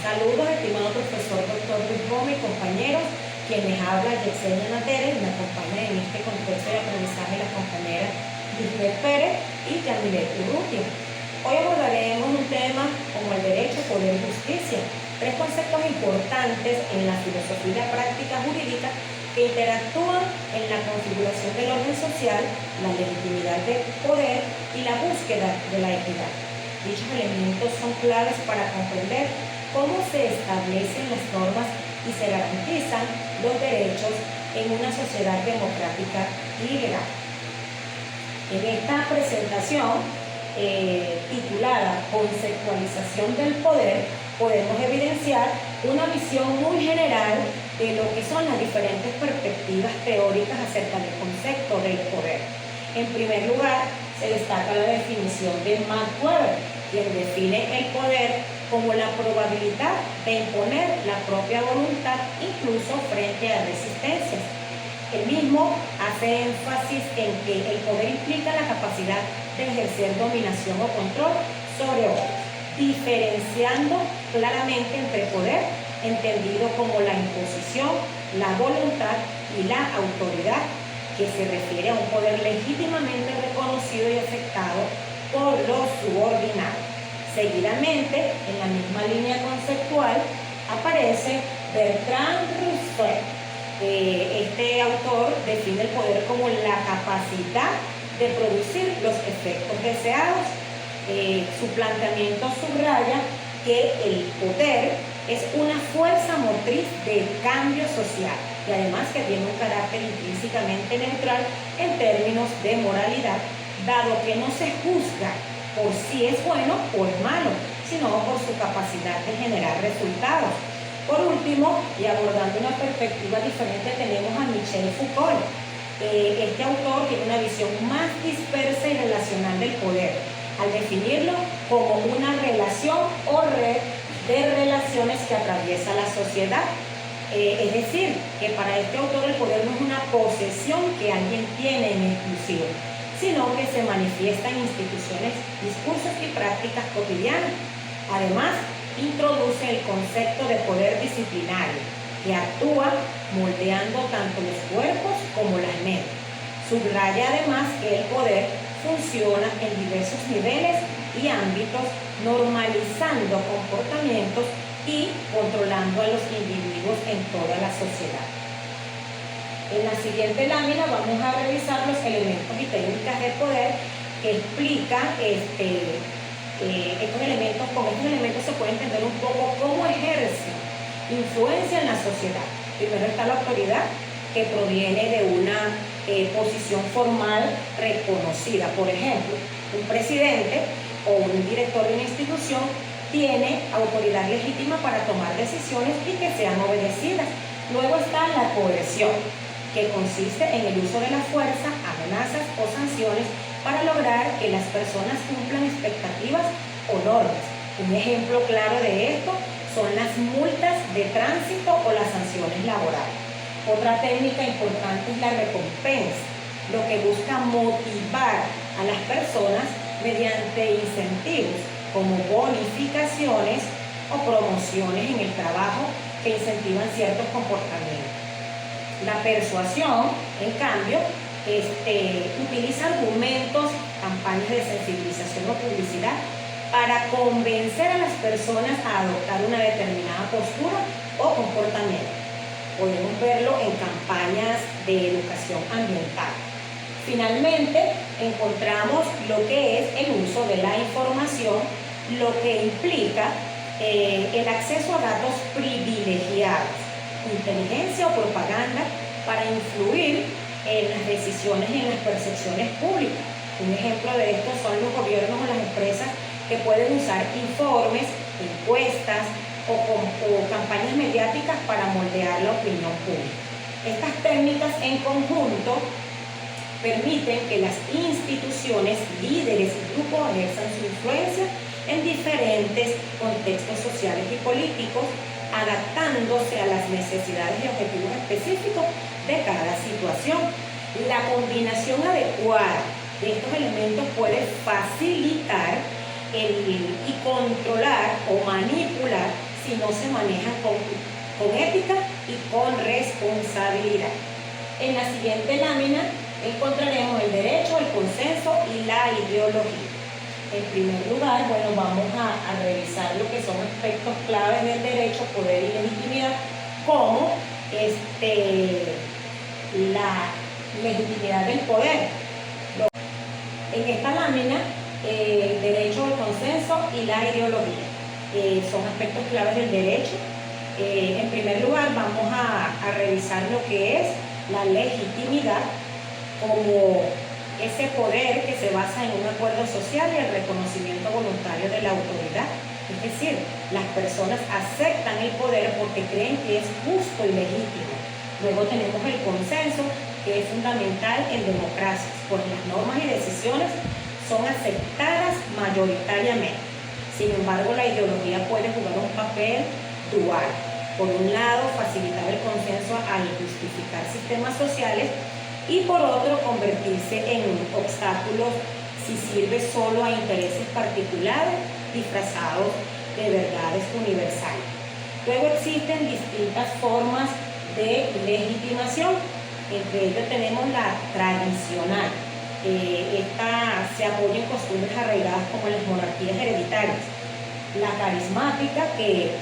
Saludos, estimado profesor Dr. Luis Gómez, compañeros, quien les habla Yesenia Natere, me acompaña en este contexto de aprendizaje la compañera Lisbeth Pérez y Yamilet Urrutia. Hoy abordaremos un tema como el derecho, poder y justicia, tres conceptos importantes en la filosofía y la práctica jurídica que interactúan en la configuración del orden social, la legitimidad del poder y la búsqueda de la equidad. Dichos elementos son claves para comprender cómo se establecen las normas y se garantizan los derechos en una sociedad democrática y legal. En esta presentación titulada Conceptualización del Poder, podemos evidenciar una visión muy general de lo que son las diferentes perspectivas teóricas acerca del concepto del poder. En primer lugar, se destaca la definición de Max Weber, quien define el poder como la probabilidad de imponer la propia voluntad incluso frente a resistencias. El mismo hace énfasis en que el poder implica la capacidad de ejercer dominación o control sobre otros, diferenciando claramente entre poder, entendido como la imposición, la voluntad y la autoridad, que se refiere a un poder legítimamente reconocido y aceptado por los subordinados. Seguidamente, en la misma línea conceptual, aparece Bertrand Russell. Este autor define el poder como la capacidad de producir los efectos deseados. Su planteamiento subraya que el poder es una fuerza motriz del cambio social y además que tiene un carácter intrínsecamente neutral en términos de moralidad, dado que no se juzga por si es bueno o es malo, sino por su capacidad de generar resultados. Por último, y abordando una perspectiva diferente, tenemos a Michel Foucault. Este autor tiene una visión más dispersa y relacional del poder, al definirlo como una relación o red de relaciones que atraviesa la sociedad. Es decir, que para este autor el poder no es una posesión que alguien tiene en exclusivo, sino que se manifiesta en instituciones, discursos y prácticas cotidianas. Además, introduce el concepto de poder disciplinario, que actúa moldeando tanto los cuerpos como las mentes. Subraya además que el poder funciona en diversos niveles y ámbitos, normalizando comportamientos y controlando a los individuos en toda la sociedad. En la siguiente lámina vamos a revisar los elementos y técnicas del poder que explican estos elementos. Con estos elementos se puede entender un poco cómo ejerce influencia en la sociedad. Primero está la autoridad, que proviene de una posición formal reconocida. Por ejemplo, un presidente o un director de una institución tiene autoridad legítima para tomar decisiones y que sean obedecidas. Luego está la coerción, que consiste en el uso de la fuerza, amenazas o sanciones para lograr que las personas cumplan expectativas o normas. Un ejemplo claro de esto son las multas de tránsito o las sanciones laborales. Otra técnica importante es la recompensa, lo que busca motivar a las personas mediante incentivos como bonificaciones o promociones en el trabajo que incentivan ciertos comportamientos. La persuasión, en cambio, utiliza argumentos, campañas de sensibilización o publicidad para convencer a las personas a adoptar una determinada postura o comportamiento. Podemos verlo en campañas de educación ambiental. Finalmente, encontramos lo que es el uso de la información, lo que implica el acceso a datos privilegiados, inteligencia o propaganda para influir en las decisiones y en las percepciones públicas. Un ejemplo de esto son los gobiernos o las empresas que pueden usar informes, encuestas o campañas mediáticas para moldear la opinión pública. Estas técnicas en conjunto permiten que las instituciones, líderes y grupos ejerzan su influencia en diferentes contextos sociales y políticos, adaptándose a las necesidades y objetivos específicos de cada situación. La combinación adecuada de estos elementos puede facilitar y controlar o manipular si no se manejan con ética y con responsabilidad. En la siguiente lámina encontraremos el derecho, el consenso y la ideología. En primer lugar, bueno, vamos a revisar lo que son aspectos claves del derecho, poder y legitimidad, como la legitimidad del poder. En esta lámina, el derecho, el consenso y la ideología son aspectos claves del derecho. En primer lugar, vamos a revisar lo que es la legitimidad como ese poder que se basa en un acuerdo social y el reconocimiento voluntario de la autoridad. Es decir, las personas aceptan el poder porque creen que es justo y legítimo. Luego tenemos el consenso, que es fundamental en democracias, pues las normas y decisiones son aceptadas mayoritariamente. Sin embargo, la ideología puede jugar un papel dual. Por un lado, facilitar el consenso al justificar sistemas sociales y por otro, convertirse en obstáculos si sirve solo a intereses particulares disfrazados de verdades universales. Luego existen distintas formas de legitimación. Entre ellos tenemos la tradicional. Esta se apoya en costumbres arraigadas como las monarquías hereditarias. La carismática, que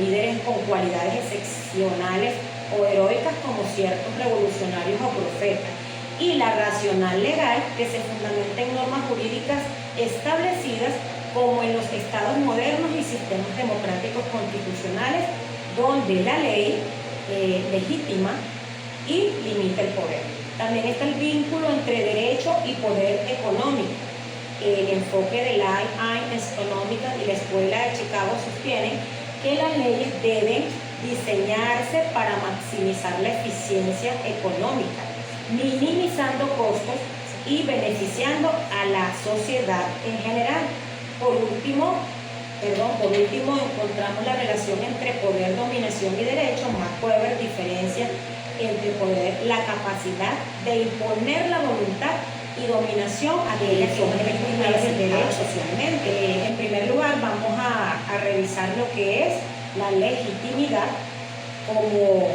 líderes con cualidades excepcionales o heroicas como ciertos revolucionarios o profetas. Y la racional legal, que se fundamenta en normas jurídicas establecidas como en los estados modernos y sistemas democráticos constitucionales, donde la ley legitima y limita el poder. También está el vínculo entre derecho y poder económico. El enfoque de la económica y la Escuela de Chicago sostienen que las leyes deben diseñarse para maximizar la eficiencia económica, minimizando costos y beneficiando a la sociedad en general. Por último, encontramos la relación entre poder, dominación y derecho. Max Weber diferencia entre poder, la capacidad de imponer la voluntad y dominación a aquellas que son legitimadas del derecho socialmente. En primer lugar, vamos a revisar lo que es la legitimidad como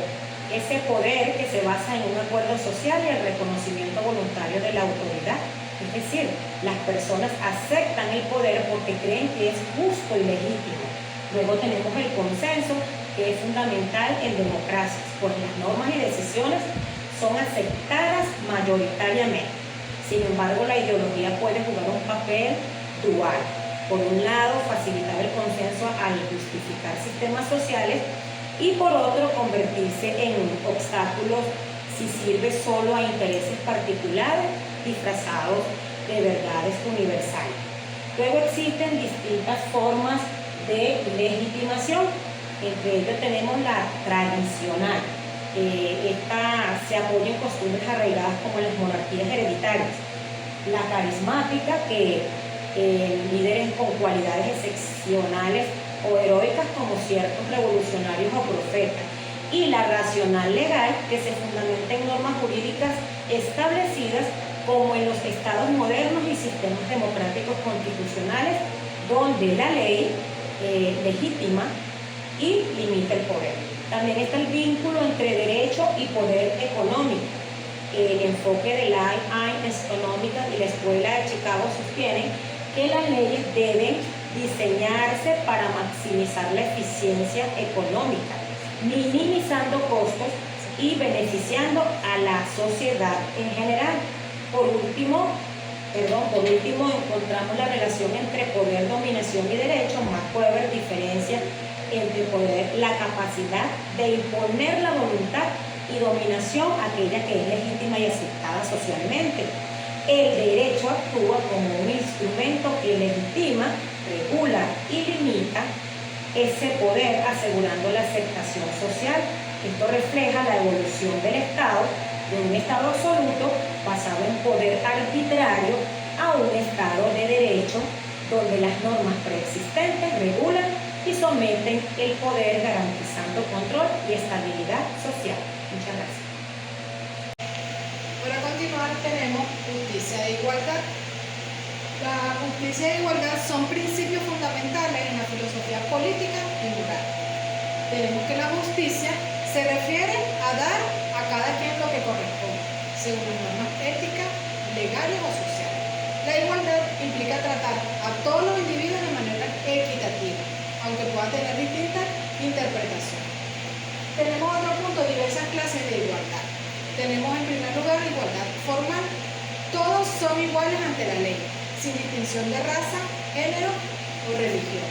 ese poder que se basa en un acuerdo social y el reconocimiento voluntario de la autoridad. Es decir, las personas aceptan el poder porque creen que es justo y legítimo. Luego tenemos el consenso, que es fundamental en democracias, pues las normas y decisiones son aceptadas mayoritariamente. Sin embargo, la ideología puede jugar un papel dual. Por un lado, facilitar el consenso al justificar sistemas sociales y por otro, convertirse en obstáculos si sirve solo a intereses particulares disfrazados de verdades universales. Luego existen distintas formas de legitimación. Entre ellos tenemos la tradicional. Esta se apoya en costumbres arraigadas como las monarquías hereditarias. La carismática, que líderes con cualidades excepcionales o heroicas como ciertos revolucionarios o profetas. Y la racional legal, que se fundamenta en normas jurídicas establecidas como en los estados modernos y sistemas democráticos constitucionales, donde la ley legitima y limita el poder. También está el vínculo entre derecho y poder económico. El enfoque de la económica y la Escuela de Chicago sostienen que las leyes deben diseñarse para maximizar la eficiencia económica, minimizando costos y beneficiando a la sociedad en general. Por último, encontramos la relación entre poder, dominación y derecho. Max Weber diferencia entre poder, la capacidad de imponer la voluntad y dominación, aquella que es legítima y aceptada socialmente. El derecho actúa como un instrumento que legitima, regula y limita ese poder, asegurando la aceptación social. Esto refleja la evolución del Estado de un Estado absoluto basado en poder arbitrario a un Estado de derecho donde las normas preexistentes regulan y someten el poder, garantizando control y estabilidad social. Muchas gracias. Para continuar tenemos justicia e igualdad. La justicia e igualdad son principios fundamentales en la filosofía política y moral tenemos que la justicia se refiere a dar a cada quien lo que corresponde, según las normas éticas, legales o sociales. La igualdad implica tratar a todos los individuos de manera equitativa, aunque pueda tener distintas interpretaciones. Tenemos otro punto, diversas clases de igualdad. Tenemos en primer lugar igualdad formal. Todos son iguales ante la ley, sin distinción de raza, género o religión.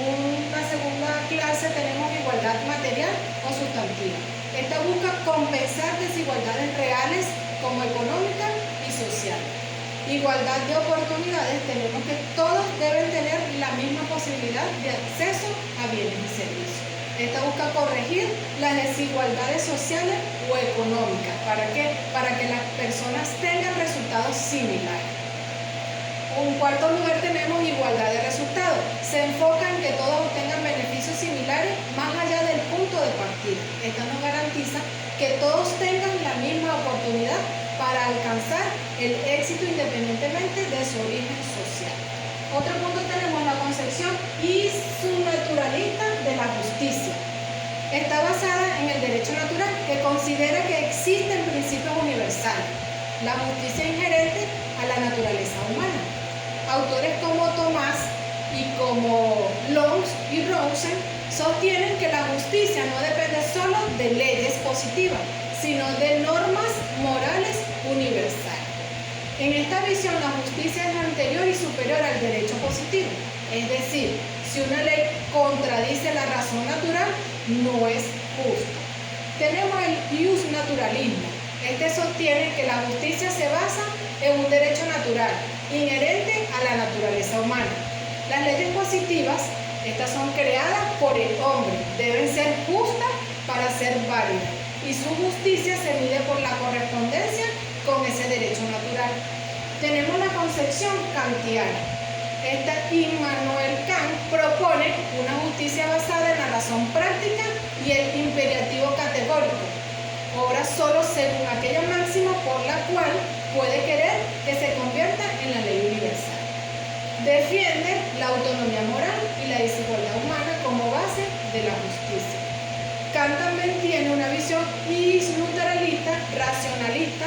Una segunda clase tenemos igualdad material o sustantiva. Esta busca compensar desigualdades reales como económicas y sociales. Igualdad de oportunidades, tenemos que todos deben tener la misma posibilidad de acceso a bienes y servicios. Esta busca corregir las desigualdades sociales o económicas. ¿Para qué? Para que las personas tengan resultados similares. En cuarto lugar tenemos igualdad de resultados. Se enfoca en que todos obtengan beneficios similares más allá del punto de partida. Esta nos garantiza que todos tengan la misma oportunidad para alcanzar el éxito independientemente de su origen social. Otro punto tenemos la concepción isnaturalista de la justicia. Está basada en el derecho natural, que considera que existen principios universales. La justicia inherente a la naturaleza humana. Autores como Tomás y como Longs y Rosen sostienen que la justicia no depende solo de leyes positivas, sino de normas morales universales. En esta visión, la justicia es anterior y superior al derecho positivo. Es decir, si una ley contradice la razón natural, no es justa. Tenemos el iusnaturalismo. Este sostiene que la justicia se basa en un derecho natural, inherente a la naturaleza humana. Las leyes positivas, estas son creadas por el hombre, deben ser justas para ser válidas, y su justicia se mide por la correspondencia con ese derecho natural. Tenemos la concepción kantiana. Immanuel Kant propone una justicia basada en la razón práctica y el imperativo categórico. Obra solo según aquella máxima por la cual puede querer que se convierta en la ley universal. Defiende la autonomía moral y la desigualdad humana como base de la justicia. Kant también tiene una visión isnaturalista, racionalista,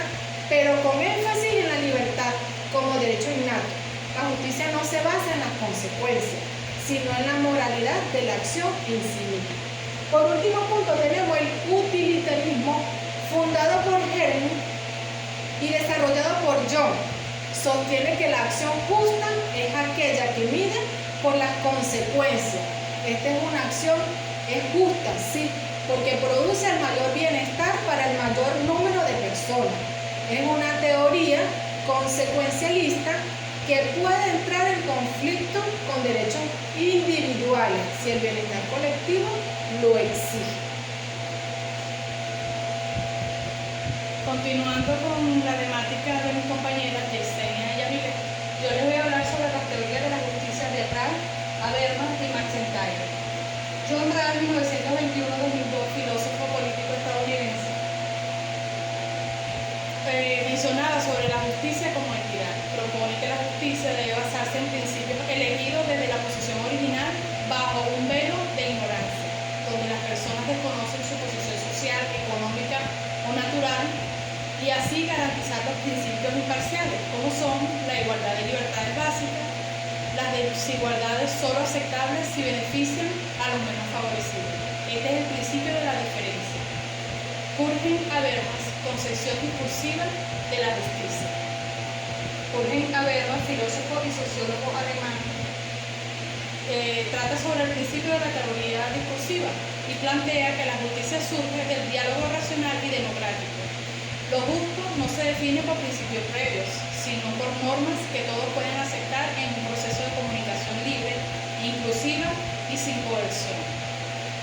pero con énfasis en la libertad como derecho innato. La justicia no se basa en las consecuencias, sino en la moralidad de la acción en sí misma. Por último punto tenemos el utilitarismo, fundado por Hegel y desarrollado por John. Sostiene que la acción justa es aquella que mide por las consecuencias. Esta es una acción, es justa, sí, porque produce el mayor bienestar para el mayor número de personas. Es una teoría consecuencialista que puede entrar en conflicto con derechos individuales si el bienestar colectivo lo exige. Continuando con la temática de mis compañeras Yesenia y Yamile, yo les voy a hablar sobre las teorías de la justicia de Ray, Habermas y McIntyre. John Ray, 1921-2002, filósofo político estadounidense, mencionaba sobre la justicia como entidad. Propone que la justicia debe basarse en principios elegidos desde la posición original bajo un velo de ignorancia, donde las personas desconocen su posición social, económica o natural, y así garantizar los principios imparciales, como son la igualdad de libertades básicas, las desigualdades solo aceptables si benefician a los menos favorecidos. Este es el principio de la diferencia. Jürgen Habermas, concepción discursiva de la justicia. Jürgen Habermas, filósofo y sociólogo alemán, trata sobre el principio de la teoría discursiva y plantea que la justicia surge del diálogo racional y democrático. Lo justo no se define por principios previos, sino por normas que todos pueden aceptar en un proceso de comunicación libre, inclusiva y sin coerción.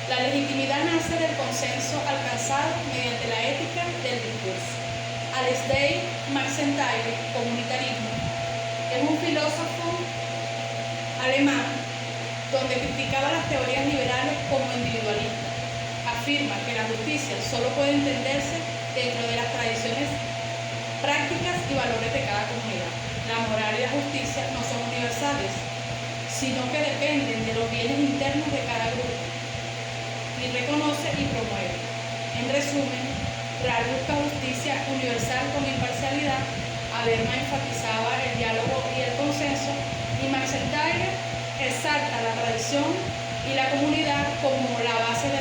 La legitimidad nace del consenso alcanzado mediante la ética del discurso. Alasdair MacIntyre, comunitarismo, es un filósofo alemán donde criticaba las teorías liberales como individualistas. Afirma que la justicia solo puede entenderse dentro de las tradiciones prácticas y valores de cada comunidad. La moral y la justicia no son universales, sino que dependen de los bienes internos de cada grupo y reconoce resumen, Real busca justicia universal con imparcialidad, Habermas enfatizaba el diálogo y el consenso, y Max Heidegger resalta la tradición y la comunidad como la base de